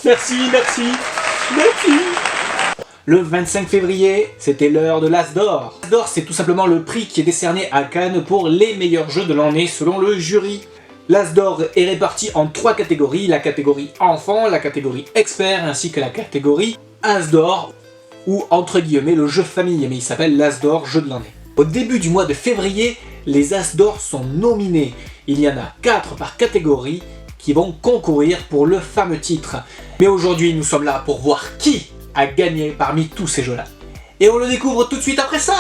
Merci, merci, merci. Le 25 février, c'était l'heure de l'As d'Or. L'As d'Or, c'est tout simplement le prix qui est décerné à Cannes pour les meilleurs jeux de l'année selon le jury. L'As d'Or est réparti en 3 catégories, la catégorie enfant, la catégorie expert, ainsi que la catégorie As d'Or, ou entre guillemets le jeu famille, mais il s'appelle l'As d'Or jeu de l'année. Au début du mois de février, les As d'Or sont nominés. Il y en a 4 par catégorie qui vont concourir pour le fameux titre. Mais aujourd'hui, nous sommes là pour voir qui a gagné parmi tous ces jeux-là. Et on le découvre tout de suite après ça.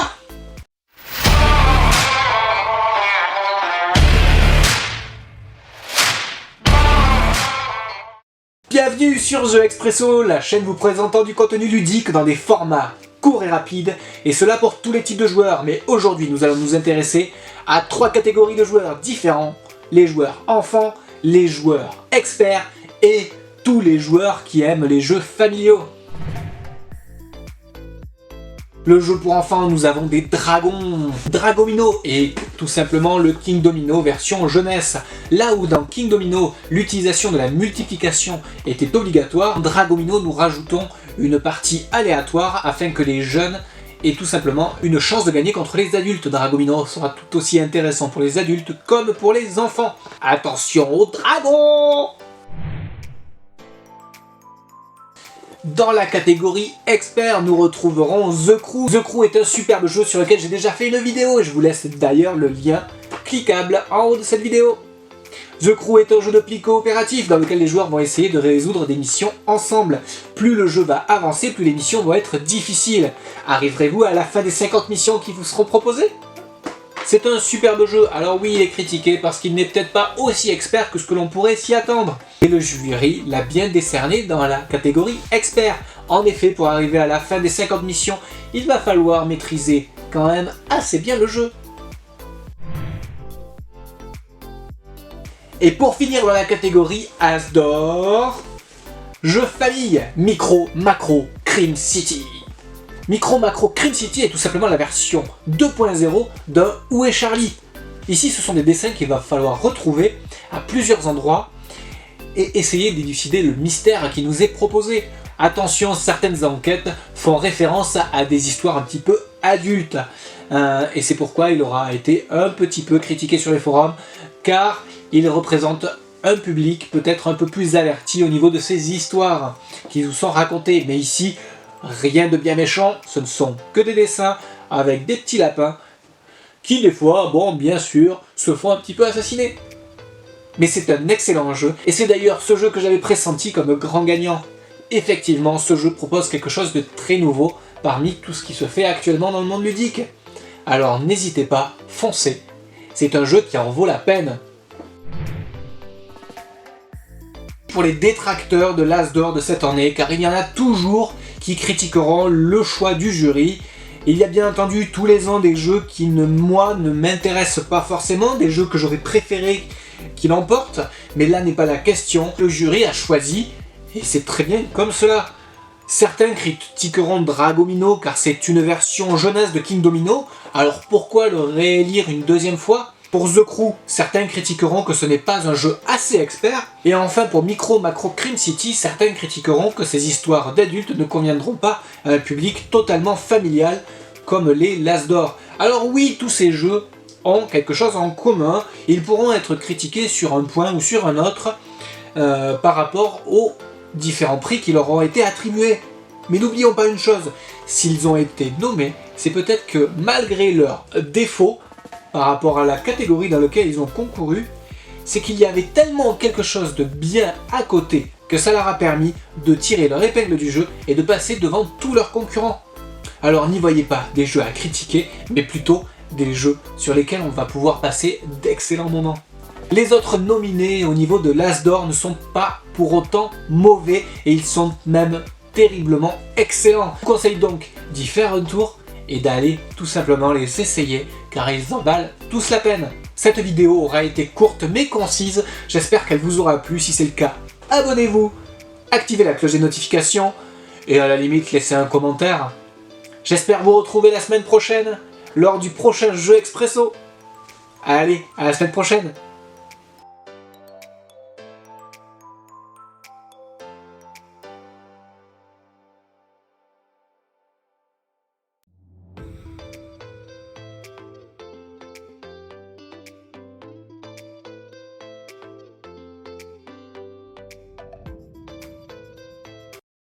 Bienvenue sur The Expresso, la chaîne vous présentant du contenu ludique dans des formats courts et rapides, et cela pour tous les types de joueurs. Mais aujourd'hui, nous allons nous intéresser à 3 catégories de joueurs différents: les joueurs enfants, les joueurs experts et tous les joueurs qui aiment les jeux familiaux. Le jeu pour enfants, nous avons des dragons, Dragomino et tout simplement le King Domino version jeunesse. Là où dans King Domino, l'utilisation de la multiplication était obligatoire, Dragomino nous rajoutons une partie aléatoire afin que les jeunes aient tout simplement une chance de gagner contre les adultes. Dragomino sera tout aussi intéressant pour les adultes comme pour les enfants. Attention aux dragons! Dans la catégorie expert, nous retrouverons The Crew. The Crew est un superbe jeu sur lequel j'ai déjà fait une vidéo et je vous laisse d'ailleurs le lien cliquable en haut de cette vidéo. The Crew est un jeu de pli coopératif dans lequel les joueurs vont essayer de résoudre des missions ensemble. Plus le jeu va avancer, plus les missions vont être difficiles. Arriverez-vous à la fin des 50 missions qui vous seront proposées ? C'est un superbe jeu, alors oui, il est critiqué parce qu'il n'est peut-être pas aussi expert que ce que l'on pourrait s'y attendre. Et le jury l'a bien décerné dans la catégorie expert. En effet, pour arriver à la fin des 50 missions, il va falloir maîtriser quand même assez bien le jeu. Et pour finir dans la catégorie As d'Or, jeu famille, Micro Macro Crime City. Micro Macro Crime City est tout simplement la version 2.0 d'un Où est Charlie. Ici, ce sont des dessins qu'il va falloir retrouver à plusieurs endroits et essayer d'élucider le mystère qui nous est proposé. Attention, certaines enquêtes font référence à des histoires un petit peu adultes. Et c'est pourquoi il aura été un petit peu critiqué sur les forums, car il représente un public peut-être un peu plus averti au niveau de ces histoires qui nous sont racontées. Mais ici, rien de bien méchant, ce ne sont que des dessins avec des petits lapins qui des fois, bon bien sûr, se font un petit peu assassiner. Mais c'est un excellent jeu, et c'est d'ailleurs ce jeu que j'avais pressenti comme grand gagnant. Effectivement, ce jeu propose quelque chose de très nouveau parmi tout ce qui se fait actuellement dans le monde ludique. Alors n'hésitez pas, foncez, c'est un jeu qui en vaut la peine. Pour les détracteurs de l'As d'Or de cette année, car il y en a toujours qui critiqueront le choix du jury. Il y a bien entendu tous les ans des jeux qui ne m'intéressent pas forcément, des jeux que j'aurais préféré qui l'emportent, mais là n'est pas la question. Le jury a choisi, et c'est très bien comme cela. Certains critiqueront Dragomino car c'est une version jeunesse de King Domino, alors pourquoi le réélire une deuxième fois ? Pour The Crew, certains critiqueront que ce n'est pas un jeu assez expert. Et enfin pour Micro Macro Crime City, certains critiqueront que ces histoires d'adultes ne conviendront pas à un public totalement familial comme les l'As d'Or. Alors oui, tous ces jeux ont quelque chose en commun. Ils pourront être critiqués sur un point ou sur un autre par rapport aux différents prix qui leur ont été attribués. Mais n'oublions pas une chose, s'ils ont été nommés, c'est peut-être que malgré leurs défauts, par rapport à la catégorie dans laquelle ils ont concouru, c'est qu'il y avait tellement quelque chose de bien à côté que ça leur a permis de tirer leur épingle du jeu et de passer devant tous leurs concurrents. Alors n'y voyez pas des jeux à critiquer, mais plutôt des jeux sur lesquels on va pouvoir passer d'excellents moments. Les autres nominés au niveau de l'As d'Or ne sont pas pour autant mauvais et ils sont même terriblement excellents. Je vous conseille donc d'y faire un tour et d'aller tout simplement les essayer car ils en valent tous la peine. Cette vidéo aura été courte mais concise, j'espère qu'elle vous aura plu. Si c'est le cas, abonnez-vous, activez la cloche des notifications et à la limite laissez un commentaire. J'espère vous retrouver la semaine prochaine lors du prochain jeu Expresso. Allez, à la semaine prochaine.